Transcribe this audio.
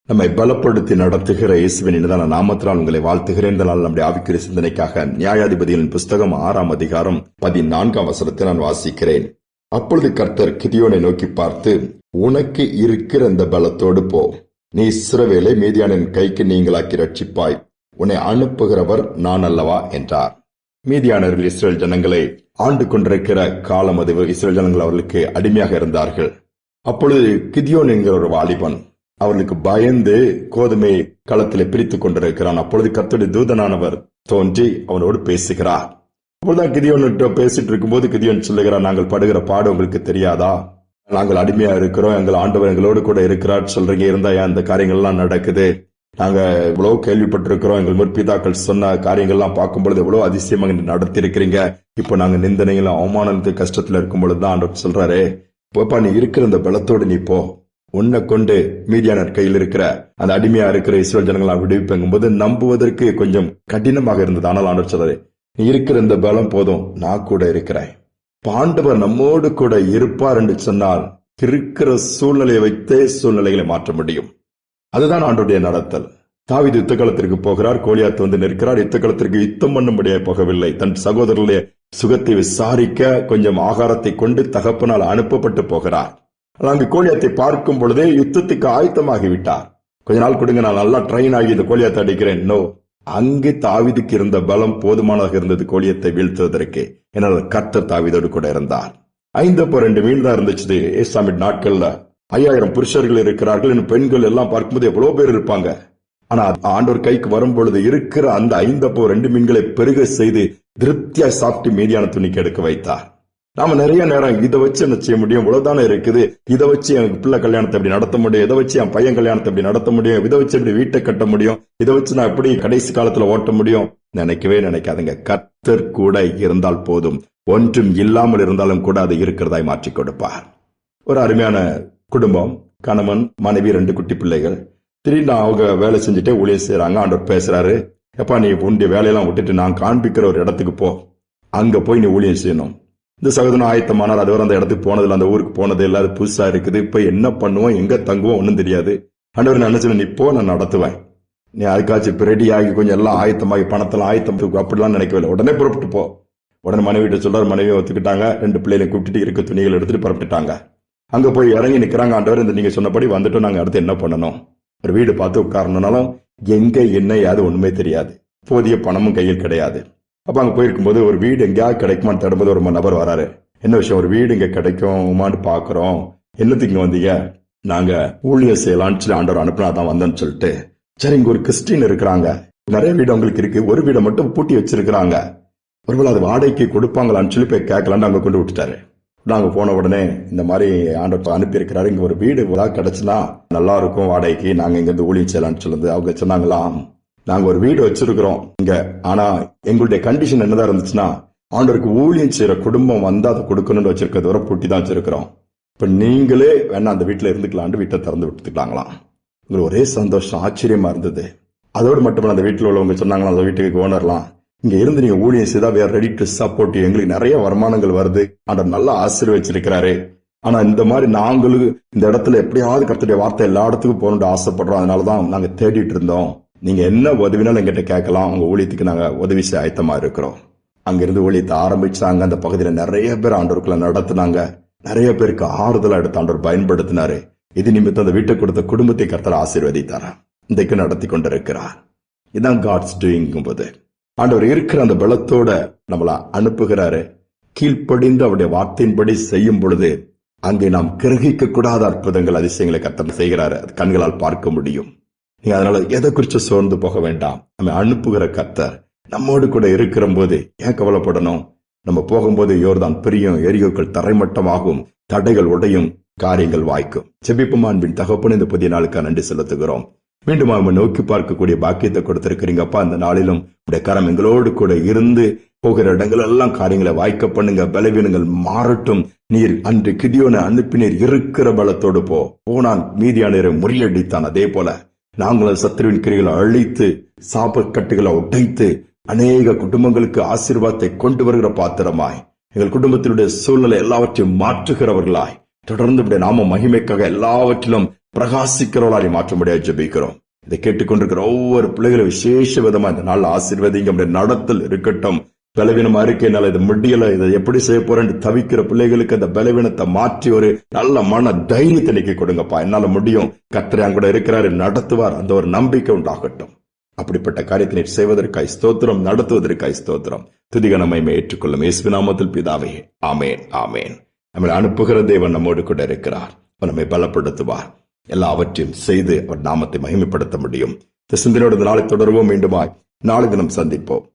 நம்மை பலப்படுத்தி நடத்துகிற இயேசுவின் இனிதான நாமத்தினால் உங்களை வாழ்த்துகிறேன். இந்த நாள் நம்முடைய ஆவிக்குரிய சிந்தனைக்காக நியாயாதிபதிகளின் புஸ்தகம் 6ஆம் அதிகாரம் 14ஆம் வசனத்தை நான் வாசிக்கிறேன். அப்பொழுது கர்த்தர் கிதியோனை நோக்கி பார்த்து, உனக்கு இருக்கிற இந்த பலத்தோடு போ, நீ இஸ்ரவேலை மீதியானின் கைக்கு நீங்களாக்கி ரட்சிப்பாய், உன்னை அனுப்புகிறவர் நான் அல்லவா என்றார். மீதியானவர்கள் இஸ்ரேல் ஜனங்களை ஆண்டு கொண்டிருக்கிற காலம் அது. இஸ்ரேல் ஜனங்கள் அவர்களுக்கு அடிமையாக இருந்தார்கள். அப்பொழுது கிதியோன் என்கிற ஒரு வாலிபன் அவர்களுக்கு பயந்து கோதுமை களத்திலே பிரித்துக் கொண்டிருக்கிறான். அப்பொழுது கர்த்தருடைய தூதனானவர் தோன்றி அவனோடு பேசுகிறார். அப்பொழுதுதான் கிதியோன் பேசிட்டு இருக்கும்போது கிதியோன் சொல்லுகிறார், நாங்கள் படுகிற பாடு உங்களுக்கு தெரியாதா? நாங்கள் அடிமையா இருக்கிறோம், எங்கள் ஆண்டவர் எங்களோடு கூட இருக்கிறார் சொல்றீங்க, இருந்தா ஏன் அந்த காரியங்கள்லாம் நடக்குது? நாங்க இவ்வளவு கேள்விப்பட்டிருக்கிறோம், எங்கள் முற்பிதாக்கள் சொன்ன காரியங்கள்லாம் பார்க்கும் பொழுது எவ்வளவு அதிசயமாக நடத்தி இருக்கிறீங்க. இப்போ நாங்க நிந்தனைகளும் அவமானத்து கஷ்டத்துல இருக்கும் பொழுதுதான் ஆண்டவர் சொல்றாரு, போப்பா நீ இருக்கிற இந்த பலத்தோடு நீ போ, உன்னை கொண்டு மீதியானர் கையில் இருக்கிற அந்த அடிமையா இருக்கிற இஸ்ரேல் ஜனங்களா விடுவிப்பங்கும் போது நம்புவதற்கு கொஞ்சம் கடினமாக இருந்தது. ஆனால் ஆண்டவர் சொல்றாரு, நீ இருக்கிற இந்த பலம் போதும், நான் கூட இருக்கிறேன். ஆண்டவர் நம்மோடு கூட இருப்பார் என்று சொன்னால் இருக்கிற சூழ்நிலையை வைத்தே சூழ்நிலைகளை மாற்ற முடியும். அதுதான் ஆண்டவருடைய நடத்தல். தாவீது யுத்தகாலத்திற்கு போகிறார், கோலியாத் வந்து நிற்கிறார். யுத்தகாலத்திற்கு யுத்தம் பண்ணும்படியாக போகவில்லை, தன் சகோதரருடைய சுகத்தை விசாரிக்க கொஞ்சம் ஆகாரத்தை கொண்டு தகப்பனால் அனுப்பப்பட்டு போகிறார். அங்கு கோலியாத்தை பார்க்கும் பொழுதே யுத்தத்துக்கு ஆயத்தமாகிவிட்டார். கொஞ்ச நாள் கொடுங்க, நான் நல்லா ட்ரெயின் ஆகி இந்த கோலியாத்தை அடிக்கிறேன். நோ, அங்கு தாவீதுக்கு இருந்த பலம் போதுமானதாக இருந்தது கோலியத்தை வீழ்த்துவதற்கு. என்னால் கர்த்தர் தாவீதோடு கூட இருந்தார். 5-2 மீன் தான் இருந்துச்சு. ஏசாமின் நாட்கள்ல 5000 புருஷர்கள் இருக்கிறார்கள், இன்னும் பெண்கள் எல்லாம் பார்க்கும்போது எவ்வளவு பேர் இருப்பாங்க. ஆனா ஆண்டவர் கைக்கு வரும் பொழுது இருக்கிற அந்த 5-2 மீன்களை பெருக செய்து திருப்தியா சாப்பிட்டு மீதியான துணிக்கு எடுக்க வைத்தார். நாம நிறைய நேரம் இதை வச்சு என்ன செய்ய முடியும், இவ்வளவுதானே இருக்குது, இதை வச்சு எனக்கு பிள்ளை கல்யாணத்தை எப்படி நடத்த முடியும், இதை வச்சு என் பையன் கல்யாணத்தை எப்படி நடத்த முடியும், இதை வச்சு எப்படி வீட்டை கட்ட முடியும், இதை வச்சு நான் எப்படி கடைசி காலத்துல ஓட்ட முடியும், நினைக்கவே நினைக்காதுங்க. கர்த்தர் கூட இருந்தால் போதும், ஒன்றும் இல்லாமல் இருந்தாலும் கூட அதை இருக்கிறதாய் மாற்றி கொடுப்பார். ஒரு அருமையான குடும்பம், கணவன் மனைவி 2 குட்டி பிள்ளைகள். திடீர்னு அவங்க வேலை செஞ்சுட்டே ஊழியம் செய்யறாங்க. ஆண்டவர் பேசுறாரு, எப்பா நீ உன்னுடைய வேலையெல்லாம் விட்டுட்டு நான் காண்பிக்கிற ஒரு இடத்துக்கு போ, அங்க போய் நீ ஊழியம் செய்யணும். இந்த சகோதரன் ஆயத்தமானார். அதுவரை அந்த இடத்துக்கு போனதில்லை, அந்த ஊருக்கு போனது இல்ல, அது புதுசா இருக்குது. இப்ப என்ன பண்ணுவோம், எங்க தங்குவோம் ஒன்னும் தெரியாது. ஆண்டவர் நான் நினைச்சேன், நீ போ, நான் நடத்துவேன், நீ அதுக்காச்சும் இப்ப ரெடி ஆகி கொஞ்சம் எல்லாம் ஆயத்தமாகி பணத்தெல்லாம் ஆயத்தம், அப்படிலாம் நினைக்கவில்லை, உடனே புறப்பட்டு போ. உடனே மனைவிட்ட சொல்றாரு, மனைவியை ஒத்துக்கிட்டாங்க. 2 பிள்ளைகளை கூப்பிட்டு இருக்க துணிகள் எடுத்துட்டு புறப்பட்டுட்டாங்க. அங்க போய் இறங்கி நிக்கிறாங்க. ஆண்டவர் இந்த நீங்க சொன்னபடி வந்துட்டு நாங்க அடுத்து என்ன பண்ணணும், ஒரு வீடு பார்த்து உட்காரணும்னாலும் எங்க என்ன ஏது ஒண்ணுமே தெரியாது, போதிய பணமும் கையில் கிடையாது. அப்ப அங்க போயிருக்கும்போது ஒரு வீடு எங்கேயாவது கிடைக்குமான்னு தேடும்போது ஒரு நபர் வராரு. என்ன விஷயம், ஒரு வீடு இங்க கிடைக்குமான்னு பாக்குறோம், என்னத்துக்கு இங்க வந்தீங்க, நாங்க ஊழியர் செய்யலாம்னு சொல்லி ஆண்டவர் அனுப்பினா தான் வந்தேன்னு சொல்லிட்டு. சரி, இங்க ஒரு கிறிஸ்டின் இருக்கிறாங்க, நிறைய வீடு உங்களுக்கு இருக்கு, ஒரு வீடை மட்டும் பூட்டி வச்சிருக்கிறாங்க, ஒருவேளை அது வாடகைக்கு கொடுப்பாங்களான்னு சொல்லி போய் கேட்கலான்னு அங்க கொண்டு விட்டுட்டாரு. நாங்க போன உடனே இந்த மாதிரி ஆண்டவர் அனுப்பி இருக்கிறாரு, இங்க ஒரு வீடு கிடைச்சுன்னா நல்லா இருக்கும் வாடகைக்கு, நாங்க இங்க இருந்து ஊழியம் செய்யலாம்னு சொல்லுது. அவங்க சொன்னாங்களாம், நாங்க ஒரு வீடு வச்சிருக்கிறோம் இங்க, ஆனா எங்களுடைய கண்டிஷன் என்னதான் இருந்துச்சுன்னா, ஆண்டவருக்கு ஊழியம் செய்யற குடும்பம் வந்து அதை கொடுக்கணும்னு வச்சிருக்கிறது வரை பூட்டி தான் வச்சிருக்கிறோம். இப்ப நீங்களே வேணா அந்த வீட்டுல இருந்துக்கலான்னு வீட்டை திறந்து விட்டுக்கலாங்களாம். உங்களுக்கு ஒரே சந்தோஷம், ஆச்சரியமா இருந்தது. அதோடு மட்டுமல்ல, அந்த வீட்டுல உள்ளவங்க சொன்னாங்களா, அந்த வீட்டுக்கு ஓனர்லாம், இங்க இருந்து நீங்க ஊழியம் செய்தா வேற ரெடி டு சப்போர்ட், எங்களுக்கு நிறைய வருமானங்கள் வருது, ஆண்டவர் நல்லா ஆசீர்வச்சிருக்கிறாரு. ஆனா இந்த மாதிரி நாங்களும் இந்த இடத்துல எப்படியாவது கர்த்தருடைய வார்த்தை எல்லா இடத்துக்கும் போகணும்னு ஆசைப்படுறோம், அதனாலதான் நாங்க தேடிட்டு இருந்தோம். நீங்க என்ன உதவினாலும் எங்கிட்ட கேட்கலாம், உங்க ஊழியத்துக்கு நாங்க உதவி செய்ய ஆயத்தமா இருக்கிறோம். அங்கிருந்து ஊழியத்தை ஆரம்பிச்சாங்க. அந்த பகுதியில நிறைய பேர் ஆண்டவருக்குள்ள நடத்தினாங்க. நிறைய பேருக்கு ஆறுதலா எடுத்து ஆண்டவர் பயன்படுத்தினாரு. இது நிமித்தம் அந்த வீட்டை கொடுத்த குடும்பத்தை கர்த்தர் ஆசீர்வதித்தாரா, இன்றைக்கு நடத்தி கொண்டிருக்கிறார். இதான் காட்ஸ் டூயிங் போது ஆண்டவர் இருக்கிற அந்த பலத்தோட நம்மள அனுப்புகிறாரு. கீழ்ப்படிந்து அவருடைய வார்த்தையின்படி செய்யும் பொழுது அங்கே நாம் கிரகிக்க கூடாத அற்புதங்கள் அதிசயங்களை கர்த்தர் செய்கிறாரு, அது கண்களால் பார்க்க முடியும். நீங்க அதனால எதை குறிச்சு சோர்ந்து போக வேண்டாம். நம்ம அனுப்புகிற கர்த்தர் நம்மோடு கூட இருக்கிற போது ஏன் கவலைப்படணும்? நம்ம போகும்போது யோர்தான் பிரியும், எரியோக்கள் தரைமட்டமாகும், தடைகள் உடையும், காரியங்கள் வாய்க்கும். செபிப்பும் அன்பின் தகப்பன் இந்த புதிய நாளுக்கு நன்றி செலுத்துகிறோம். மீண்டும் அவன் நோக்கி பார்க்கக்கூடிய பாக்கியத்தை கொடுத்திருக்கிறீங்கப்பா. இந்த நாளிலும் உடைய கரம் எங்களோடு கூட இருந்து போகிற இடங்கள் எல்லாம் காரியங்களை வாய்க்க பண்ணுங்க, பலவீனங்கள் மாறட்டும். நீர் அன்று கிதியோனை அனுப்பினீர், இருக்கிற பலத்தோடு போனான், மீதியானரை முறியடித்தான். அதே போல நாங்களும் சத்துருவின் கிரிகளை அழித்து சாபக்கட்டுகளை உடைத்து அநேக குடும்பங்களுக்கு ஆசீர்வாதத்தை கொண்டு வருகிற பாத்திரமாய், எங்கள் குடும்பத்தினுடைய சூழ்நிலை எல்லாவற்றையும் மாற்றுகிறவர்களாய் தொடர்ந்து நாம மகிமைக்காக எல்லாவற்றிலும் பிரகாசிக்கிறவர்களாய் மாற்ற முடியாது ஜெபிக்கிறோம். இதை கேட்டுக்கொண்டிருக்கிற ஒவ்வொரு பிள்ளைகளும் விசேஷ விதமா இந்த நாள் ஆசீர்வதிங்க. நம்முடைய நடத்தல் இருக்கட்டும். பலவீனமா இருக்கனால இது முடியல, இதை எப்படி செய்ய போறேன்னு தவிக்கிற பிள்ளைகளுக்கு அந்த பலவீனத்தை மாற்றி ஒரு நல்ல மன தைரியத்தை நீக்கி கொடுங்கப்பா. என்னால முடியும், கர்த்தர் கூட இருக்கிறாரு, நடத்துவார், அந்த ஒரு நம்பிக்கை உண்டாகட்டும். அப்படிப்பட்ட காரியத்தினை செய்வதற்காய் ஸ்தோத்திரம், நடத்துவதற்காய் ஸ்தோத்திரம். துதிக நம்மை ஏற்றுக்கொள்ளும் இயேசுவின் நாமத்தில் பிதாவே, ஆமேன், ஆமேன். நம்மளை அனுப்புகிற தேவன் நம்மோடு கூட இருக்கிறார். நம்மை பலப்படுத்துவார். எல்லாவற்றையும் செய்து அவர் நாமத்தை மகிமைப்படுத்த முடியும். இந்த சிந்தனையோடு நாளை தொடர்வோம். மீண்டுமாய் நாளை தினம் சந்திப்போம்.